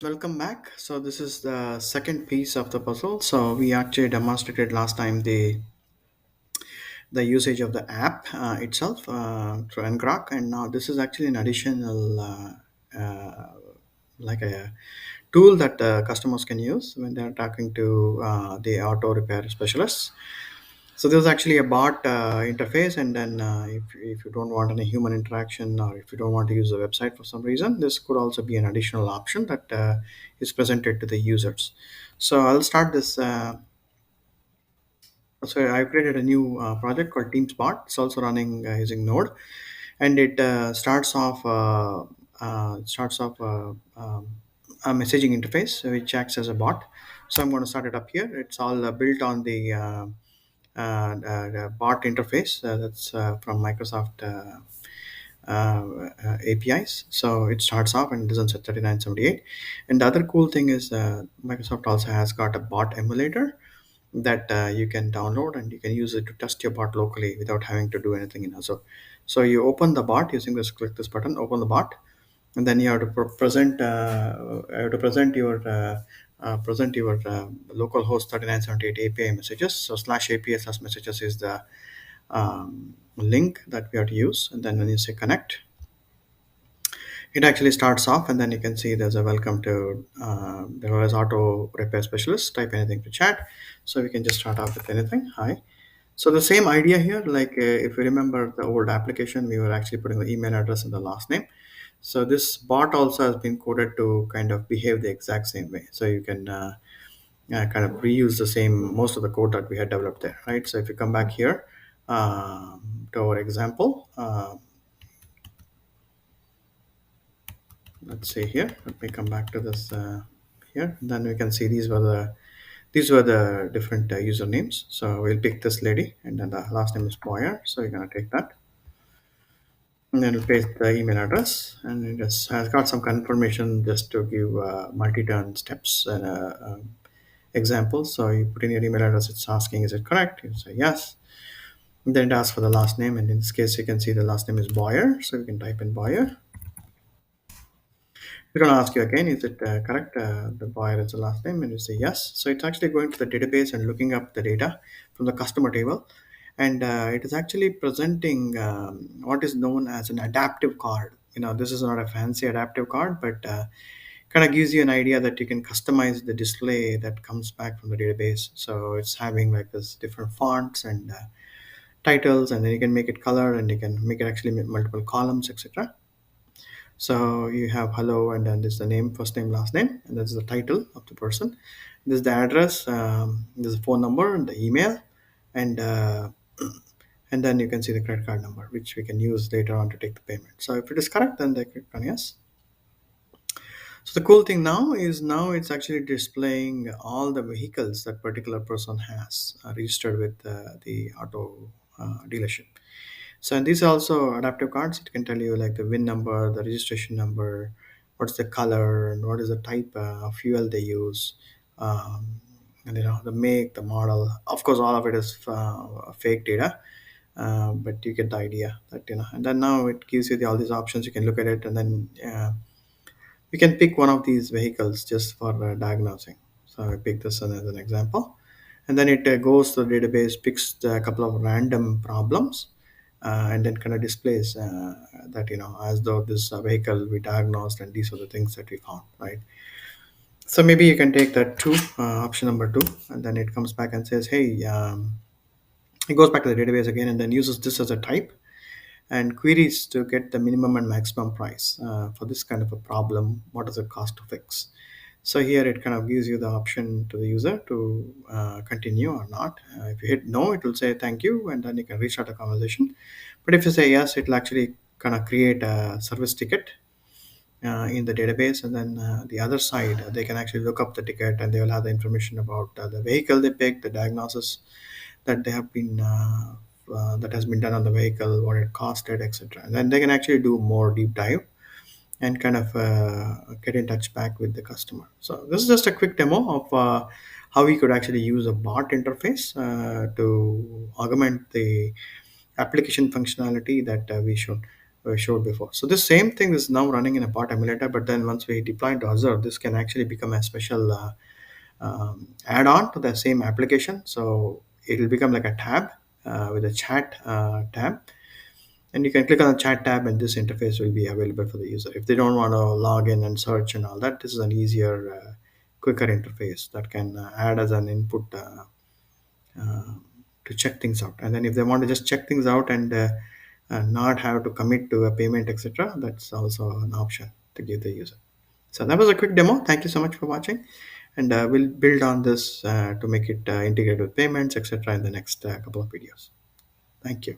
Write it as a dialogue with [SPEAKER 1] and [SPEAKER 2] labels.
[SPEAKER 1] Welcome back. So this is the second piece of the puzzle. So we actually demonstrated last time the usage of the app itself through ngrok, and now this is actually an additional like a tool that customers can use when they're talking to the auto repair specialists. So there's actually a bot interface, and then if you don't want any human interaction, or if you don't want to use the website for some reason, this could also be an additional option that is presented to the users. So I'll start this. So I created a new project called TeamSpot. It's also running using Node, and it starts off a messaging interface which acts as a bot. So I'm going to start it up here. It's all built on the bot interface that's from Microsoft APIs. So it starts off and it doesn't set 3978. And the other cool thing is Microsoft also has got a bot emulator that you can download, and you can use it to test your bot locally without having to do anything in Azure. So you open the bot using this, click this button, open the bot, and then you have to present your localhost 3978 API messages. So slash API slash messages is the link that we have to use, and then when you say connect, it actually starts off, and then you can see there's a welcome to there is auto repair specialist. Type anything to chat, so we can just start off with anything. Hi. So the same idea here, like if you remember the old application, we were actually putting the email address and the last name. So this bot also has been coded to kind of behave the exact same way. So you can kind of reuse the same most of the code that we had developed there, right? So if you come back here to our example, let's see here. Let me come back to this here. Then we can see these were the different usernames. So we'll pick this lady, and then the last name is Boyer. So you're gonna take that, and then we'll paste the email address, and it just has got some confirmation just to give multi-turn steps and examples. So you put in your email address. It's asking, is it correct? You say yes. And then it asks for the last name, and in this case, you can see the last name is Boyer. So you can type in Boyer. We're going to ask you again, is it correct? The buyer is the last name, and you say yes. So it's actually going to the database and looking up the data from the customer table. And it is actually presenting what is known as an adaptive card. This is not a fancy adaptive card, but kind of gives you an idea that you can customize the display that comes back from the database. So it's having like this different fonts and titles, and then you can make it color, and you can make it actually multiple columns, etc. So you have hello, and then there's the name, first name, last name, and that's the title of the person. There's the address, there's the phone number, and the email, and and then you can see the credit card number, which we can use later on to take the payment. So if it is correct, then they click on yes. So the cool thing now it's actually displaying all the vehicles that particular person has registered with the auto dealership. So and these are also adaptive cards. It can tell you like the VIN number, the registration number, what's the color, and what is the type of fuel they use, and the make, the model. Of course, all of it is fake data, but you get the idea that. And then now it gives you all these options. You can look at it, and then you can pick one of these vehicles just for diagnosing. So I pick this one as an example, and then it goes to the database, picks a couple of random problems, and then kind of displays that as though this vehicle we diagnosed, and these are the things that we found, right? So maybe you can take that two, option number two, and then it comes back and says, hey, it goes back to the database again, and then uses this as a type and queries to get the minimum and maximum price for this kind of a problem. What does it cost to fix? So here it kind of gives you the option to the user to continue or not. If you hit no, it will say thank you, and then you can restart the conversation. But if you say yes, it will actually kind of create a service ticket in the database, and then the other side, they can actually look up the ticket, and they will have the information about the vehicle they picked, the diagnosis that they have been that has been done on the vehicle, what it costed, etc. And then they can actually do more deep dive and kind of get in touch back with the customer. So this is just a quick demo of how we could actually use a bot interface to augment the application functionality that we showed. we showed before. So this same thing is now running in a bot emulator, but then once we deploy into Azure, this can actually become a special add-on to the same application. So it will become like a tab with a chat tab, and you can click on the chat tab, and this interface will be available for the user. If they don't want to log in and search and all that, this is an easier, quicker interface that can add as an input uh, to check things out. And then if they want to just check things out and not have to commit to a payment, etc., that's also an option to give the user. So that was a quick demo. Thank you so much for watching, and we'll build on this to make it integrate with payments, etc., in the next couple of videos. Thank you.